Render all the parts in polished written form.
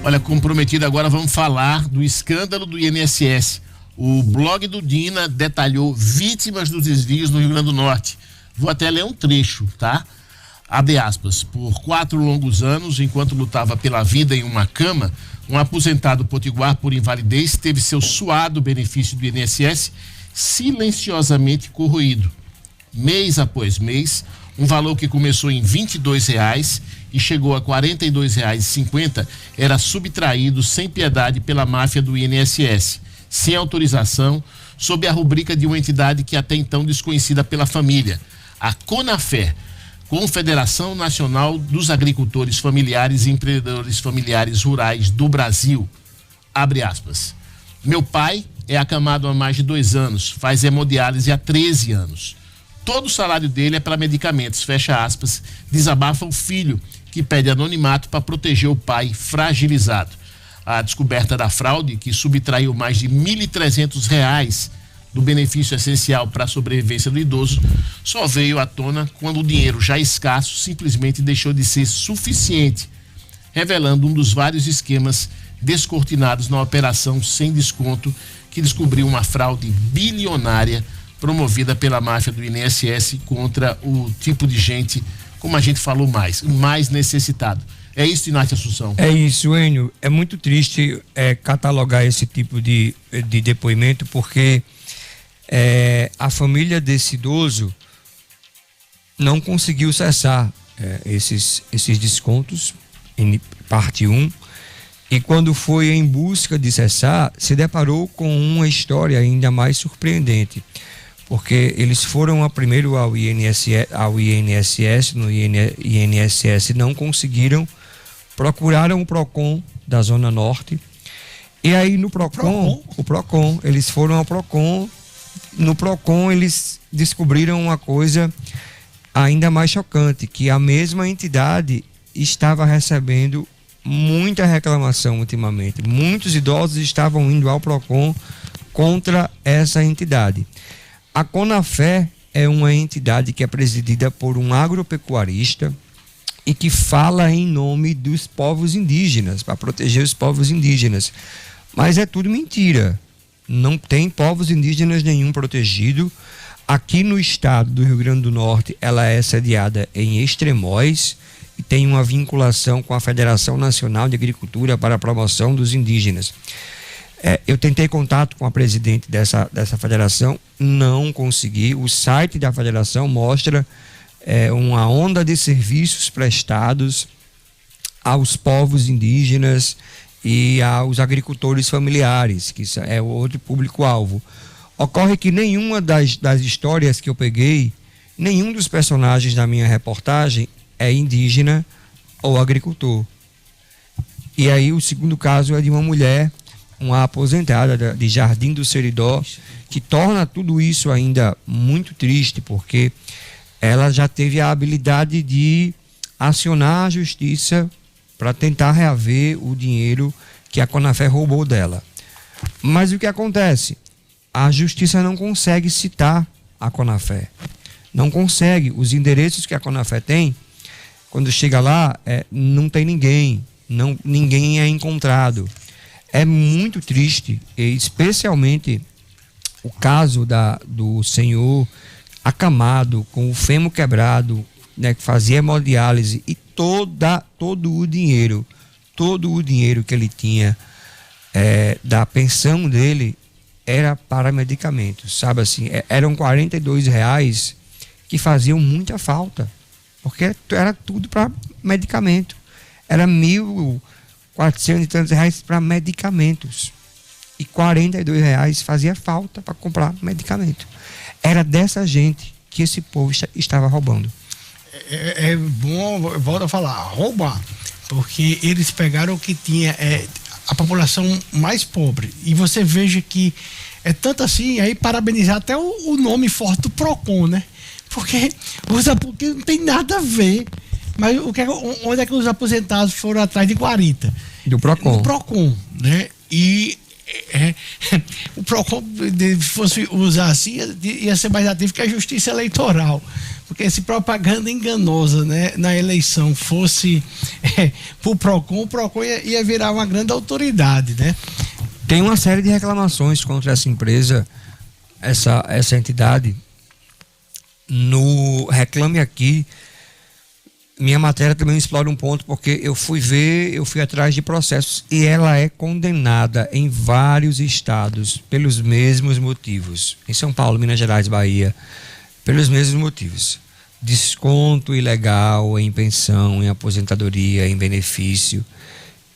Olha, comprometido agora, vamos falar do escândalo do INSS. O blog do Dina detalhou vítimas dos desvios no Rio Grande do Norte. Vou até ler um trecho, tá? Abre aspas. Por 4 longos anos, enquanto lutava pela vida em uma cama, um aposentado potiguar por invalidez teve seu suado benefício do INSS silenciosamente corroído. Mês após mês, um valor que começou em R$ 22 e chegou a R$ 42,50 era subtraído sem piedade pela máfia do INSS, sem autorização, sob a rubrica de uma entidade que até então desconhecida pela família, a CONAFER, Confederação Nacional dos Agricultores Familiares e Empreendedores Familiares Rurais do Brasil. Abre aspas. Meu pai é acamado há mais de 2 anos, faz hemodiálise há 13 anos. Todo o salário dele é para medicamentos, fecha aspas, desabafa o filho, que pede anonimato para proteger o pai fragilizado. A descoberta da fraude, que subtraiu mais de R$ 1.300 do benefício essencial para a sobrevivência do idoso, só veio à tona quando o dinheiro já escasso simplesmente deixou de ser suficiente, revelando um dos vários esquemas descortinados na operação sem desconto, que descobriu uma fraude bilionária promovida pela máfia do INSS contra o tipo de gente, como a gente falou mais necessitado. É isso, Inácio Assunção? É isso, Enio. É muito triste catalogar esse tipo de depoimento, porque a família desse idoso não conseguiu cessar esses descontos em parte 1, e quando foi em busca de cessar, se deparou com uma história ainda mais surpreendente, porque eles foram primeiro ao INSS, no INSS não conseguiram, procuraram o PROCON da Zona Norte, e aí no PROCON, eles foram ao PROCON. No PROCON eles descobriram uma coisa ainda mais chocante, que a mesma entidade estava recebendo muita reclamação ultimamente. Muitos idosos estavam indo ao PROCON contra essa entidade. A CONAFER é uma entidade que é presidida por um agropecuarista e que fala em nome dos povos indígenas, para proteger os povos indígenas. Mas é tudo mentira. Não tem povos indígenas nenhum protegido. Aqui no estado do Rio Grande do Norte, ela é sediada em Extremóis e tem uma vinculação com a Federação Nacional de Agricultura para a Promoção dos Indígenas. Eu tentei contato com a presidente dessa federação, não consegui. O site da federação mostra uma onda de serviços prestados aos povos indígenas e aos agricultores familiares, que é o outro público-alvo. Ocorre que nenhuma das histórias que eu peguei, nenhum dos personagens da minha reportagem é indígena ou agricultor. E aí o segundo caso é de uma mulher, uma aposentada de Jardim do Seridó, que torna tudo isso ainda muito triste, porque ela já teve a habilidade de acionar a justiça para tentar reaver o dinheiro que a CONAFER roubou dela. Mas o que acontece? A justiça não consegue citar a CONAFER. Não consegue. Os endereços que a CONAFER tem, quando chega lá, não tem ninguém. Ninguém é encontrado. É muito triste, especialmente o caso do senhor acamado, com o fêmur quebrado, né, que fazia hemodiálise, e todo o dinheiro que ele tinha da pensão dele era para medicamentos, sabe assim, eram R$ 42 que faziam muita falta, porque era tudo para medicamento, era 1.400 e tantos reais para medicamentos, e R$ 42 fazia falta para comprar medicamento. Era dessa gente que esse povo estava roubando. É bom, eu volto a falar, roubar, porque eles pegaram o que tinha a população mais pobre, e você veja que é tanto assim, aí parabenizar até o nome forte do PROCON, né? Porque não tem nada a ver. Mas onde é que os aposentados foram atrás de guarita? Do PROCON. Do PROCON, né? E o PROCON, se fosse usar assim, ia ser mais ativo que a Justiça Eleitoral. porque se propaganda enganosa, né, na eleição fosse pro PROCON, o PROCON ia virar uma grande autoridade, né? Tem uma série de reclamações contra essa empresa, essa entidade. No Reclame Aqui, minha matéria também explora um ponto, porque eu fui atrás de processos e ela é condenada em vários estados pelos mesmos motivos. Em São Paulo, Minas Gerais, Bahia, pelos mesmos motivos. Desconto ilegal em pensão, em aposentadoria, em benefício.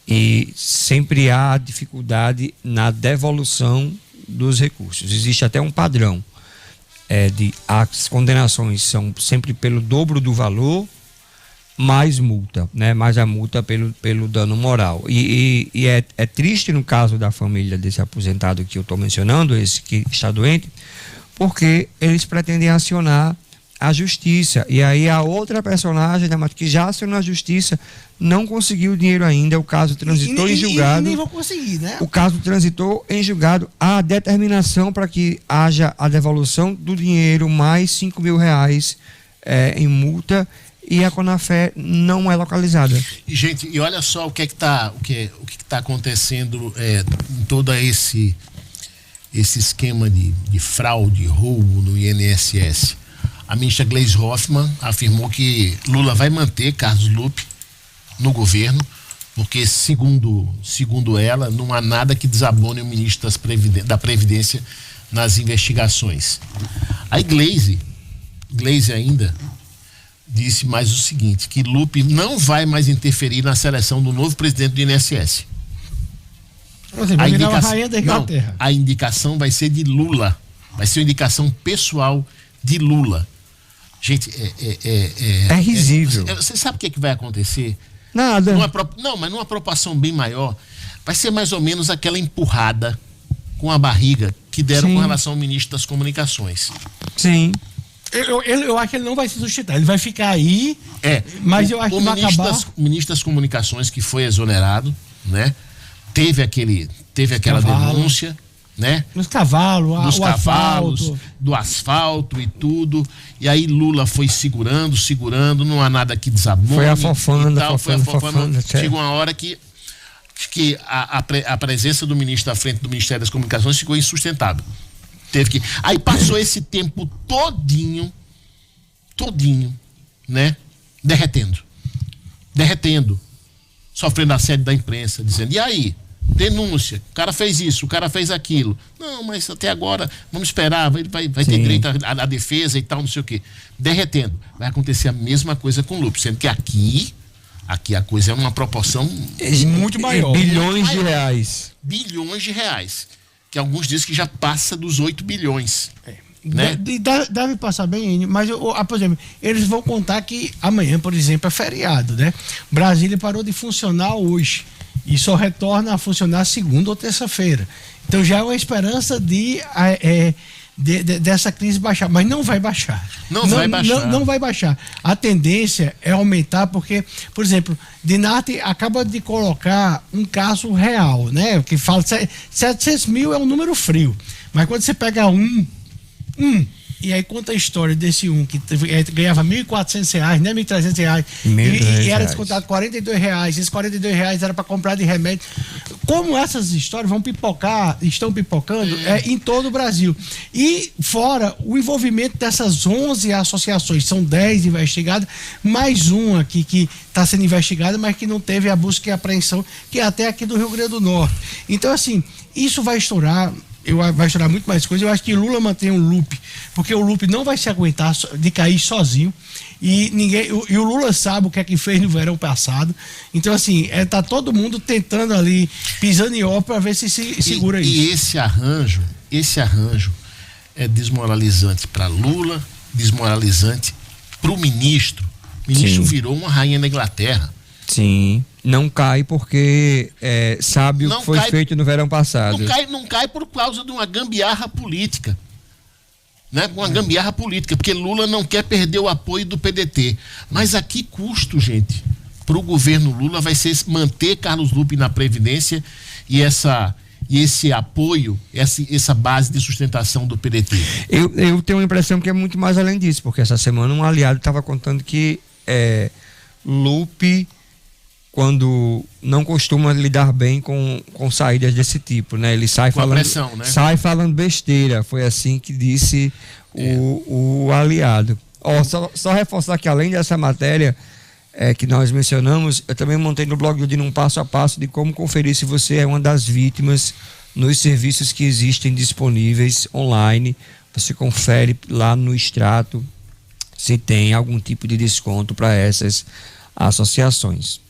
E sempre há dificuldade na devolução dos recursos. Existe até um padrão. As condenações são sempre pelo dobro do valor, mais multa, né? Mais a multa pelo dano moral. E é triste no caso da família desse aposentado que eu estou mencionando, esse que está doente, porque eles pretendem acionar a justiça. E aí a outra personagem, que já acionou a justiça, não conseguiu o dinheiro ainda. O caso transitou em julgado. E nem vão conseguir, né? O caso transitou em julgado. Há determinação para que haja a devolução do dinheiro mais R$5.000 em multa, e a Conafé não é localizada. E, gente, e olha só o que está acontecendo em todo esse esquema de fraude, roubo no INSS. A ministra Gleisi Hoffmann afirmou que Lula vai manter Carlos Lupe no governo, porque, segundo ela, não há nada que desabone o ministro da Previdência nas investigações. A Gleisi ainda disse mais o seguinte, que Lupe não vai mais interferir na seleção do novo presidente do INSS. A indicação vai ser de Lula, vai ser uma indicação pessoal de Lula. Gente, é risível. Você sabe o que vai acontecer? Nada. Mas numa proporção bem maior, vai ser mais ou menos aquela empurrada com a barriga que deram com relação ao ministro das Comunicações. Sim. Eu acho que ele não vai se sustentar, ele vai ficar aí, mas eu acho que vai acabar... O ministro das Comunicações, que foi exonerado, né? Teve aquela denúncia, né? Dos cavalos, do asfalto e tudo. E aí Lula foi segurando, não há nada que desabone. Foi afofando. Chegou uma hora que a presença do ministro à frente do Ministério das Comunicações ficou insustentável. Aí passou esse tempo todinho, né? Derretendo, sofrendo assédio da imprensa, dizendo, e aí? Denúncia, o cara fez isso, o cara fez aquilo. Não, mas até agora, vamos esperar, vai ter direito à defesa e tal, não sei o quê. Derretendo. Vai acontecer a mesma coisa com o Lupe, sendo que aqui a coisa é uma proporção muito maior. Bilhões de reais. Bilhões de reais. Que alguns dizem que já passa dos 8 bilhões. Né? Deve passar bem, mas, por exemplo, eles vão contar que amanhã, por exemplo, é feriado, né? Brasília parou de funcionar hoje e só retorna a funcionar segunda ou terça-feira. Então já é uma esperança dessa crise baixar, mas não vai baixar. Não vai baixar. A tendência é aumentar porque, por exemplo, Dinarte acaba de colocar um caso real, né? Que fala 700 mil é um número frio, mas quando você pega e aí conta a história desse que ganhava R$1.400, né? R$1.300 e era descontado R$42. Esses R$42 era para comprar de remédio. Como essas histórias estão pipocando em todo o Brasil. E fora o envolvimento dessas 11 associações, são 10 investigadas, mais uma aqui que está sendo investigada, mas que não teve a busca e apreensão, que é até aqui do Rio Grande do Norte. Então, assim, isso vai estourar. Vai estourar muito mais coisas. Eu acho que Lula mantém um Lupe, porque o Lupe não vai se aguentar de cair sozinho. E o Lula sabe o que é que fez no verão passado. Então, assim, tá todo mundo tentando ali, pisando em ó para ver se segura isso. E esse arranjo é desmoralizante para Lula, desmoralizante para o ministro. O ministro virou uma rainha da Inglaterra. Sim. Não cai porque sabe o que foi feito no verão passado. Não cai por causa de uma gambiarra política. Né? Uma gambiarra política, porque Lula não quer perder o apoio do PDT. Mas a que custo, gente? Para o governo Lula vai ser manter Carlos Lupe na Previdência e e esse apoio, essa base de sustentação do PDT? Eu tenho a impressão que é muito mais além disso, porque essa semana um aliado estava contando que Lupe, quando não costuma lidar bem com saídas desse tipo, né? Ele sai falando pressão, né? Sai falando besteira, foi assim que disse o aliado. Só reforçar que além dessa matéria que nós mencionamos, eu também montei no blog do Dino um passo a passo de como conferir se você é uma das vítimas nos serviços que existem disponíveis online. Você confere lá no extrato se tem algum tipo de desconto para essas associações.